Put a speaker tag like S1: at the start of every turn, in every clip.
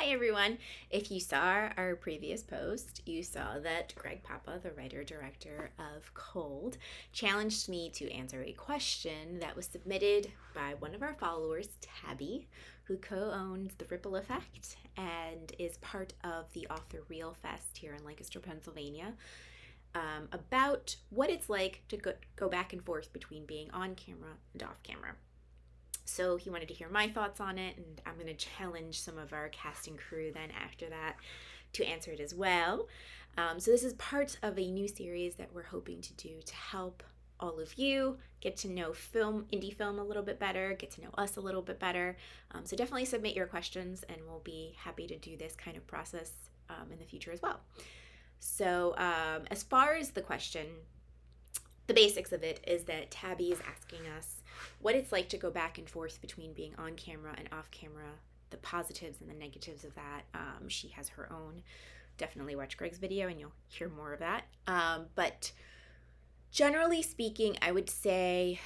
S1: Hi everyone. If you saw our previous post, you saw that Greg Papa, the writer-director of Cold, challenged me to answer a question that was submitted by one of our followers, Tabby, who co-owns The Ripple Effect and is part of the Author Real Fest here in Lancaster, Pennsylvania, about what it's like to go back and forth between being on camera and off camera. So he wanted to hear my thoughts on it, and I'm going to challenge some of our casting crew then after that to answer it as well. So this is part of a new series that we're hoping to do to help all of you get to know indie film a little bit better, get to know us a little bit better. So definitely submit your questions, and we'll be happy to do this kind of process in the future as well. So as far as the question, the basics of it is that Tabby is asking us what it's like to go back and forth between being on camera and off camera, the positives and the negatives of that. She has her own. Definitely watch Greg's video and you'll hear more of that. But generally speaking, I would say,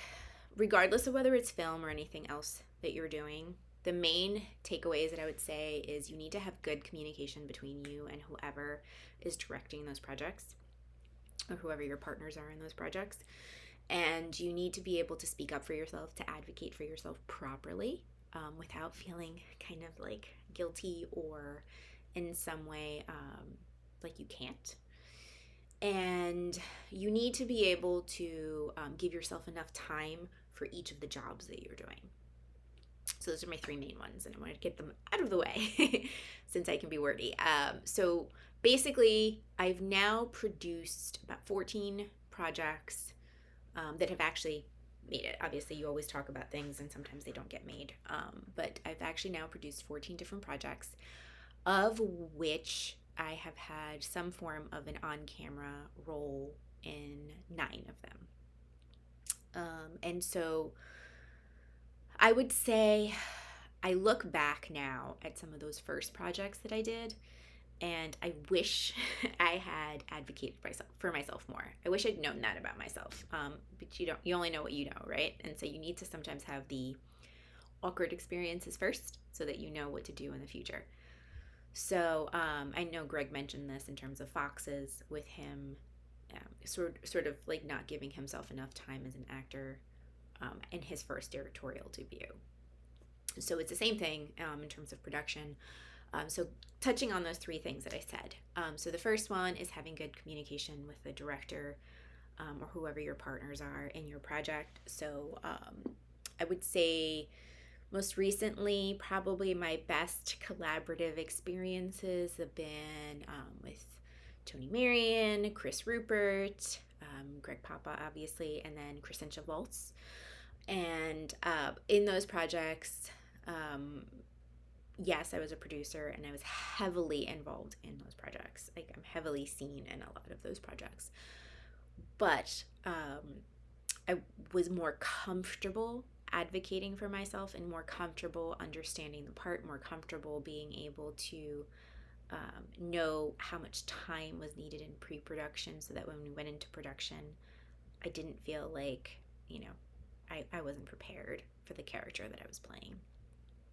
S1: regardless of whether it's film or anything else that you're doing, the main takeaways that I would say is you need to have good communication between you and whoever is directing those projects, or whoever your partners are in those projects. And you need to be able to speak up for yourself, to advocate for yourself properly, without feeling kind of like guilty or in some way like you can't. And you need to be able to give yourself enough time for each of the jobs that you're doing. So those are my three main ones, and I want to get them out of the way since I can be wordy. So basically, I've now produced about 14 projects that have actually made it. Obviously, you always talk about things and sometimes they don't get made. But I've actually now produced 14 different projects, of which I have had some form of an on-camera role in 9 of them. And so I would say I look back now at some of those first projects that I did, and I wish I had advocated for myself more. I wish I'd known that about myself. But you only know what you know, right? And so you need to sometimes have the awkward experiences first so that you know what to do in the future. So I know Greg mentioned this in terms of Foxes, with him sort of like not giving himself enough time as an actor in his first directorial debut. So it's the same thing in terms of production. So touching on those 3 things that I said. So the first one is having good communication with the director or whoever your partners are in your project. So I would say most recently, probably my best collaborative experiences have been with Tony Marion, Chris Rupert, Greg Papa, obviously, and then Crescentia Volts. And in those projects, yes, I was a producer and I was heavily involved in those projects. Like, I'm heavily seen in a lot of those projects. But I was more comfortable advocating for myself and more comfortable understanding the part, more comfortable being able to know how much time was needed in pre-production, so that when we went into production, I didn't feel like, I wasn't prepared for the character that I was playing.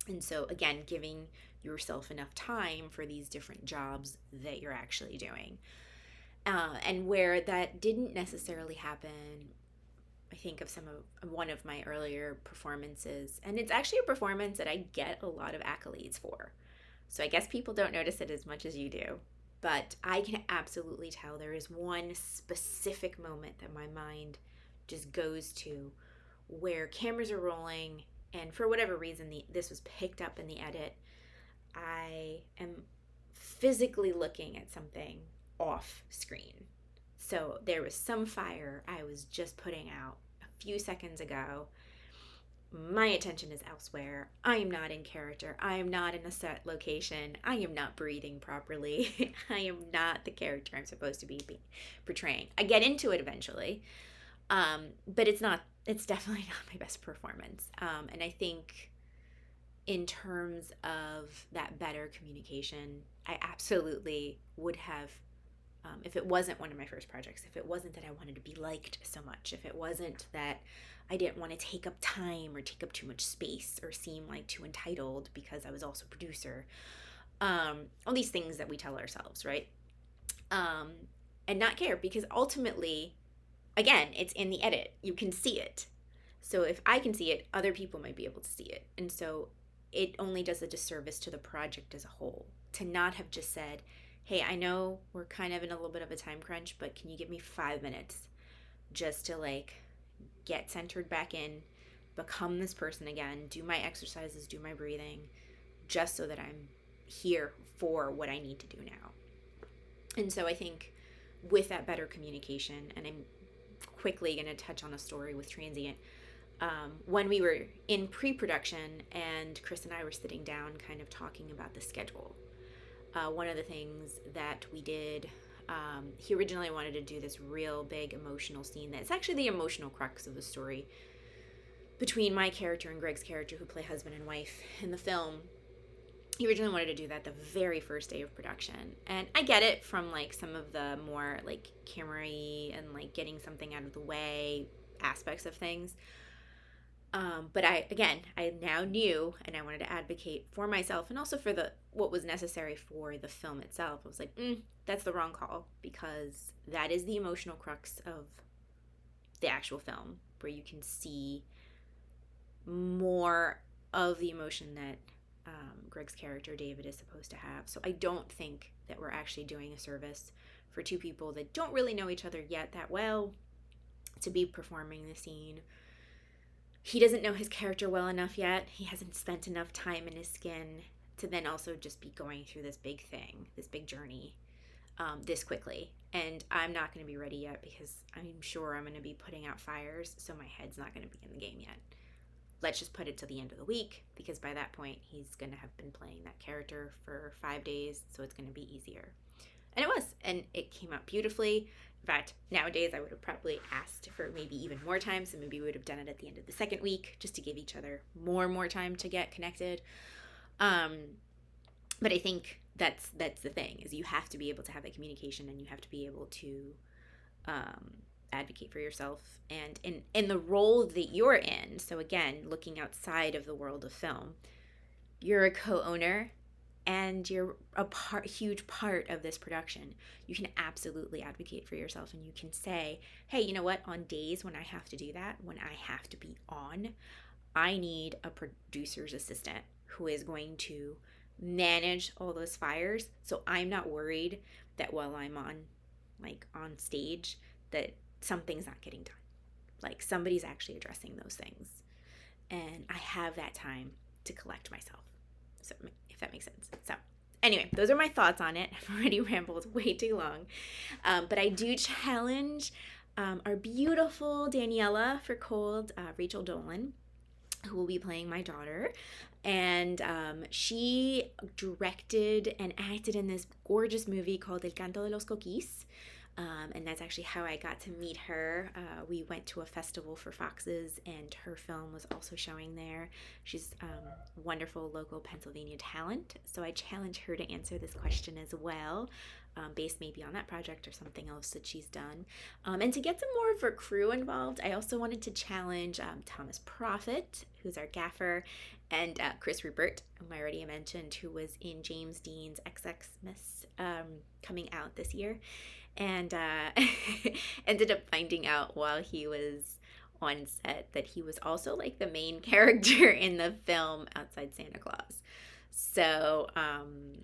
S1: And so, again, giving yourself enough time for these different jobs that you're actually doing. And where that didn't necessarily happen, I think of one of my earlier performances, and it's actually a performance that I get a lot of accolades for. So I guess people don't notice it as much as you do, but I can absolutely tell there is one specific moment that my mind just goes to, where cameras are rolling, and for whatever reason this was picked up in the edit. I am physically looking at something off screen. So there was some fire I was just putting out a few seconds ago. My attention is elsewhere. I am not in character. I am not in a set location. I am not breathing properly. I am not the character I'm supposed to be portraying. I get into it eventually, but it's definitely not my best performance. And I think in terms of that better communication, I absolutely would have, if it wasn't one of my first projects, if it wasn't that I wanted to be liked so much, if it wasn't that I didn't want to take up time or take up too much space or seem like too entitled because I was also a producer, All these things that we tell ourselves, right? um, and not care, because ultimately, again, it's in the edit. You can see it. So if I can see it, other people might be able to see it. And so it only does a disservice to the project as a whole to not have just said, hey, I know we're kind of in a little bit of a time crunch, but can you give me 5 minutes just to like get centered back in, become this person again, do my exercises, do my breathing, just so that I'm here for what I need to do now. And so I think with that better communication, and I'm quickly going to touch on a story with Transient. When we were in pre-production and Chris and I were sitting down kind of talking about the schedule, one of the things that we did, he originally wanted to do this real big emotional scene that's actually the emotional crux of the story between my character and Greg's character, who play husband and wife in the film. He originally wanted to do that the very first day of production. And I get it from like some of the more like camera-y and like getting something out of the way aspects of things. But I now knew, and I wanted to advocate for myself and also for what was necessary for the film itself. I was like, that's the wrong call, because that is the emotional crux of the actual film, where you can see more of the emotion that Greg's character David is supposed to have. So I don't think that we're actually doing a service for two people that don't really know each other yet that well to be performing the scene. He doesn't know his character well enough yet. He hasn't spent enough time in his skin to then also just be going through this big thing, this big journey, this quickly. And I'm not going to be ready yet, because I'm sure I'm going to be putting out fires, so my head's not going to be in the game yet. Let's just put it to the end of the week, because by that point he's going to have been playing that character for 5 days, so it's going to be easier. And it was, and it came out beautifully. In fact, nowadays I would have probably asked for maybe even more time, so maybe we would have done it at the end of the second week, just to give each other more time to get connected. But I think that's the thing, is you have to be able to have that communication, and you have to be able to advocate for yourself and in the role that you're in. So again, looking outside of the world of film, you're a co-owner and you're a huge part of this production. You can absolutely advocate for yourself, and you can say, hey, you know what, on days when I have to do that, when I have to be on, I need a producer's assistant who is going to manage all those fires, so I'm not worried that while I'm on stage that something's not getting done. Like, somebody's actually addressing those things, and I have that time to collect myself. So, if that makes sense. So anyway, those are my thoughts on it. I've already rambled way too long, but I do challenge our beautiful Daniela for Cold, Rachel Dolan, who will be playing my daughter. And she directed and acted in this gorgeous movie called El Canto de los Coquis. And that's actually how I got to meet her. We went to a festival for foxes, and her film was also showing there. She's a wonderful local Pennsylvania talent, so I challenge her to answer this question as well, based maybe on that project or something else that she's done. And to get some more of her crew involved, I also wanted to challenge Thomas Prophet, who's our gaffer, and Chris Rupert, whom I already mentioned, who was in James Dean's Xmas coming out this year. And ended up finding out while he was on set that he was also like the main character in the film Outside Santa Claus. So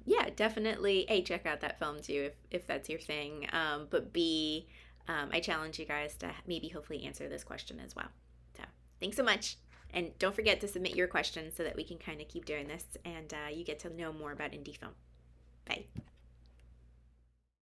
S1: yeah, definitely A, check out that film too if that's your thing, but B, I challenge you guys to maybe hopefully answer this question as well. So thanks so much, and don't forget to submit your questions so that we can kind of keep doing this and you get to know more about indie film. Bye.